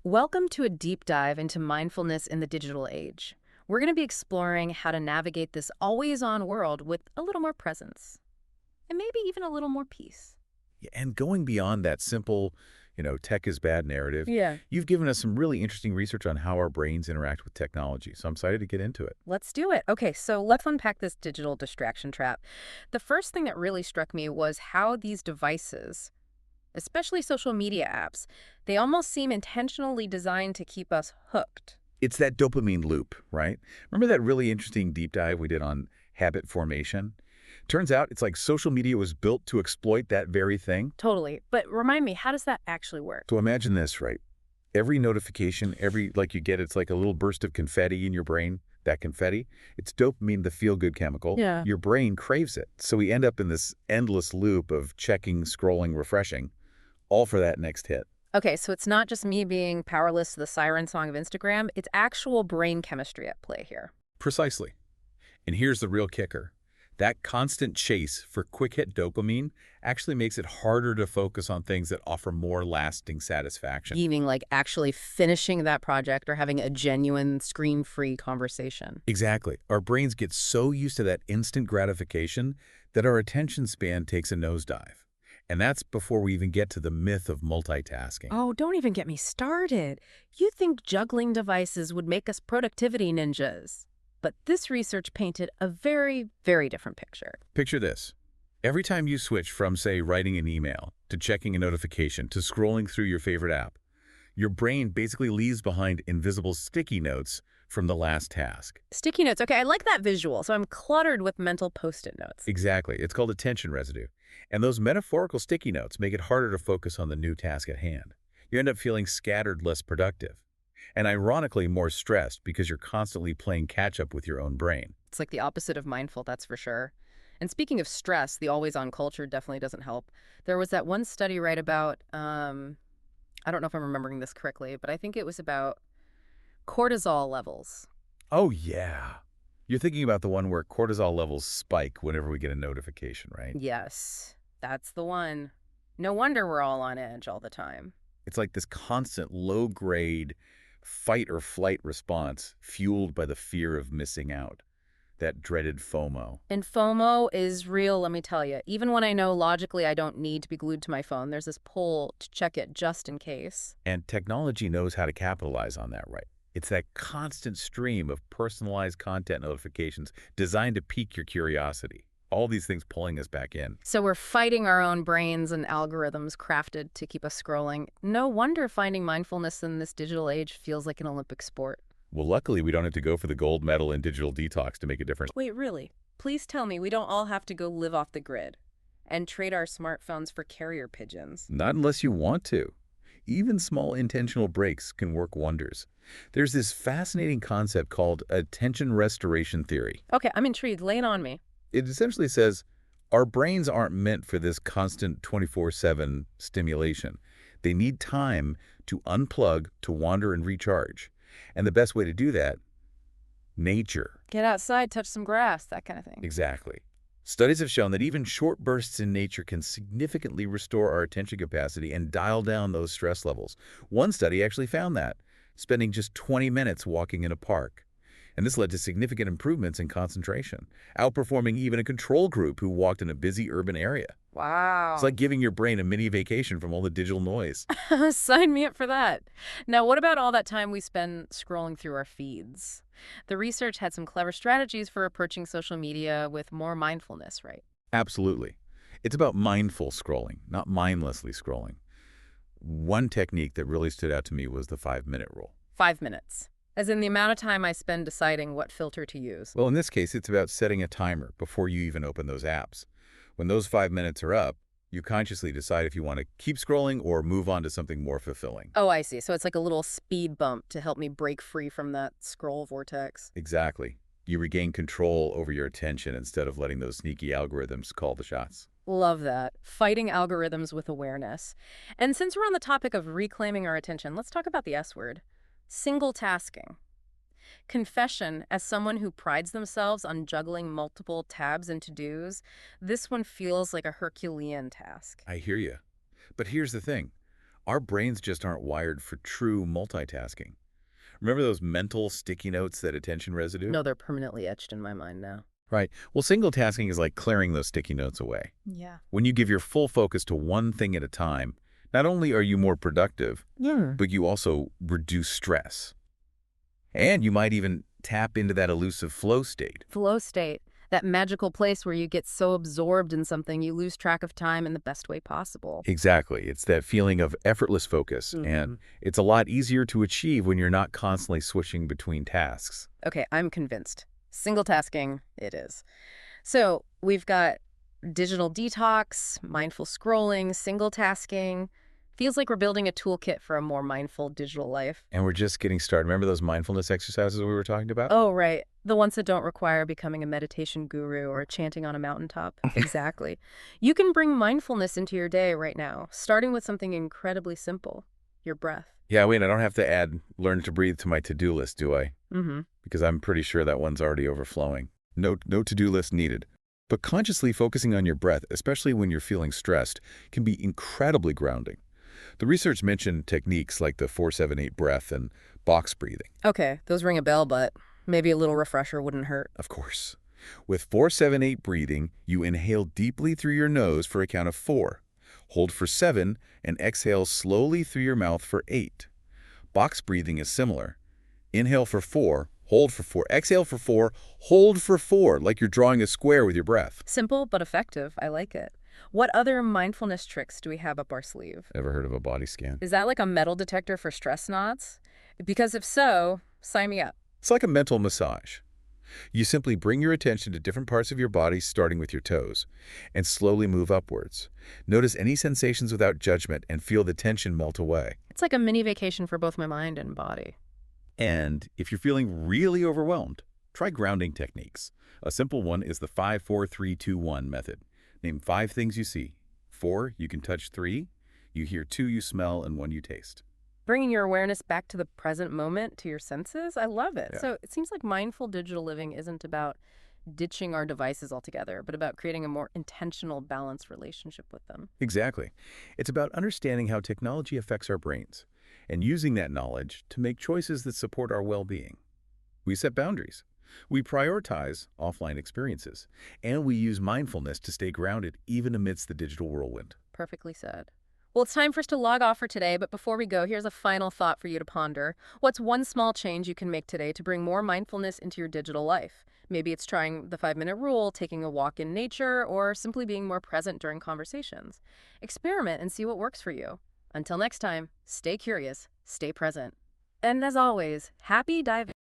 Welcome to a deep dive into mindfulness in the digital age. We're going to be exploring how to navigate this always-on world with a little more presence and maybe even a little more peace. Yeah, and going beyond that simple, tech is bad narrative, Yeah. you've given us some really interesting research on how our brains interact with technology. So I'm excited to get into it. Let's do it. Okay, so let's unpack this digital distraction trap. The first thing that really struck me was how these devices, especially social media apps, they almost seem intentionally designed to keep us hooked. It's that dopamine loop, right? Remember that really interesting deep dive we did on habit formation? Turns out it's like social media was built to exploit that very thing. Totally. But remind me, how does that actually work? So imagine this, right? Every notification, you get, it's like a little burst of confetti in your brain. That confetti, it's dopamine, the feel-good chemical. Yeah. Your brain craves it. So we end up in this endless loop of checking, scrolling, refreshing, all for that next hit. Okay, so it's not just me being powerless to the siren song of Instagram, it's actual brain chemistry at play here. Precisely. And here's the real kicker. That constant chase for quick-hit dopamine actually makes it harder to focus on things that offer more lasting satisfaction. Meaning like actually finishing that project or having a genuine screen-free conversation. Exactly. Our brains get so used to that instant gratification that our attention span takes a nosedive. And that's before we even get to the myth of multitasking. Oh, don't even get me started. You think juggling devices would make us productivity ninjas. But this research painted a very, very different picture. Picture this. Every time you switch from, say, writing an email to checking a notification to scrolling through your favorite app, your brain basically leaves behind invisible sticky notes from the last task. Sticky notes. Okay, I like that visual. So I'm cluttered with mental post-it notes. Exactly. It's called attention residue. And those metaphorical sticky notes make it harder to focus on the new task at hand. You end up feeling scattered, less productive. And ironically, more stressed because you're constantly playing catch-up with your own brain. It's like the opposite of mindful, that's for sure. And speaking of stress, the always-on culture definitely doesn't help. There was that one study right about, I don't know if I'm remembering this correctly, but I think it was about cortisol levels. Oh, yeah. You're thinking about the one where cortisol levels spike whenever we get a notification, right? Yes, that's the one. No wonder we're all on edge all the time. It's like this constant low-grade fight or flight response fueled by the fear of missing out, that dreaded FOMO. And FOMO is real, let me tell you. Even when I know logically I don't need to be glued to my phone, there's this pull to check it just in case. And technology knows how to capitalize on that, right? It's that constant stream of personalized content notifications designed to pique your curiosity. All these things pulling us back in. So we're fighting our own brains and algorithms crafted to keep us scrolling. No wonder finding mindfulness in this digital age feels like an Olympic sport. Well, luckily, we don't have to go for the gold medal in digital detox to make a difference. Wait, really? Please tell me we don't all have to go live off the grid and trade our smartphones for carrier pigeons. Not unless you want to. Even small intentional breaks can work wonders. There's this fascinating concept called attention restoration theory. Okay, I'm intrigued. Lay it on me. It essentially says our brains aren't meant for this constant 24/7 stimulation. They need time to unplug, to wander and recharge. And the best way to do that, nature. Get outside, touch some grass, that kind of thing. Exactly. Studies have shown that even short bursts in nature can significantly restore our attention capacity and dial down those stress levels. One study actually found that, spending just 20 minutes walking in a park. And this led to significant improvements in concentration, outperforming even a control group who walked in a busy urban area. Wow. It's like giving your brain a mini vacation from all the digital noise. Sign me up for that. Now, what about all that time we spend scrolling through our feeds? The research had some clever strategies for approaching social media with more mindfulness, right? Absolutely. It's about mindful scrolling, not mindlessly scrolling. One technique that really stood out to me was the 5-minute rule. 5 minutes. As in the amount of time I spend deciding what filter to use. Well, in this case, it's about setting a timer before you even open those apps. When those 5 minutes are up, you consciously decide if you want to keep scrolling or move on to something more fulfilling. Oh, I see. So it's like a little speed bump to help me break free from that scroll vortex. Exactly. You regain control over your attention instead of letting those sneaky algorithms call the shots. Love that. Fighting algorithms with awareness. And since we're on the topic of reclaiming our attention, let's talk about the S word. Single tasking. Confession, as someone who prides themselves on juggling multiple tabs and to-dos, this one feels like a Herculean task. I hear you. But here's the thing. Our brains just aren't wired for true multitasking. Remember those mental sticky notes, that attention residue? No, they're permanently etched in my mind now. Right. Well, single tasking is like clearing those sticky notes away. Yeah. When you give your full focus to one thing at a time, not only are you more productive, Yeah. but you also reduce stress. And you might even tap into that elusive flow state. Flow state, that magical place where you get so absorbed in something you lose track of time in the best way possible. Exactly. It's that feeling of effortless focus, and it's a lot easier to achieve when you're not constantly switching between tasks. Okay, I'm convinced. Single tasking, it is. So we've got digital detox, mindful scrolling, single tasking. Feels like we're building a toolkit for a more mindful digital life. And we're just getting started. Remember those mindfulness exercises we were talking about? Oh, right. The ones that don't require becoming a meditation guru or chanting on a mountaintop. Exactly. You can bring mindfulness into your day right now, starting with something incredibly simple, your breath. Yeah, wait, I don't have to add learn to breathe to my to-do list, do I? Mm-hmm. Because I'm pretty sure that one's already overflowing. No to-do list needed. But consciously focusing on your breath, especially when you're feeling stressed, can be incredibly grounding. The research mentioned techniques like the 4-7-8 breath and box breathing. Okay, those ring a bell, but maybe a little refresher wouldn't hurt. Of course. With 4-7-8 breathing, you inhale deeply through your nose for a count of 4. Hold for 7 and exhale slowly through your mouth for 8. Box breathing is similar. Inhale for 4, hold for 4, exhale for 4, hold for 4, like you're drawing a square with your breath. Simple but effective. I like it. What other mindfulness tricks do we have up our sleeve? Ever heard of a body scan? Is that like a metal detector for stress knots? Because if so, sign me up. It's like a mental massage. You simply bring your attention to different parts of your body, starting with your toes, and slowly move upwards. Notice any sensations without judgment and feel the tension melt away. It's like a mini vacation for both my mind and body. And if you're feeling really overwhelmed, try grounding techniques. A simple one is the 5-4-3-2-1 method. Name 5 things you see. 4, you can touch. 3, you hear. 2, you smell, and 1, you taste. Bringing your awareness back to the present moment, to your senses, I love it. Yeah. So it seems like mindful digital living isn't about ditching our devices altogether, but about creating a more intentional, balanced relationship with them. Exactly. It's about understanding how technology affects our brains and using that knowledge to make choices that support our well-being. We set boundaries. We prioritize offline experiences, and we use mindfulness to stay grounded even amidst the digital whirlwind. Perfectly said. Well, it's time for us to log off for today, but before we go, here's a final thought for you to ponder. What's one small change you can make today to bring more mindfulness into your digital life? Maybe it's trying the 5-minute rule, taking a walk in nature, or simply being more present during conversations. Experiment and see what works for you. Until next time, stay curious, stay present. And as always, happy diving.